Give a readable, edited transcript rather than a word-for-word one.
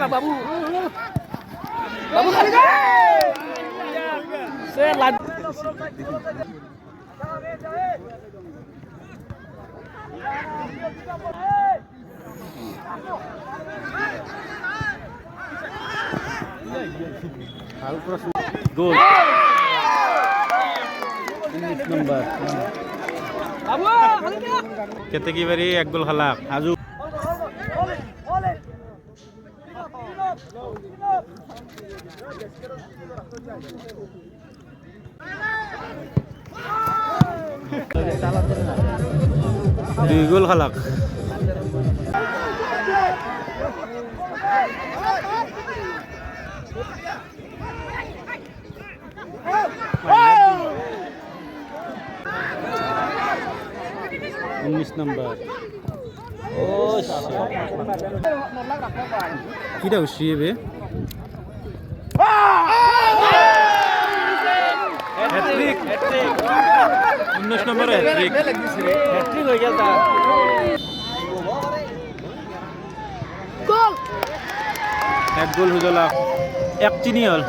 না বাবু বাবু খালি সে লাগ গোল 19 নম্বর কেতে কি বারি এক গোল খেলা আজু দুই গোল খেলা उन्नीस नंबर किधर उसी है बे हैट्रिक 19 नंबर हैट्रिक हो गया था गोल एक गोल हो जाला एक चिनी हल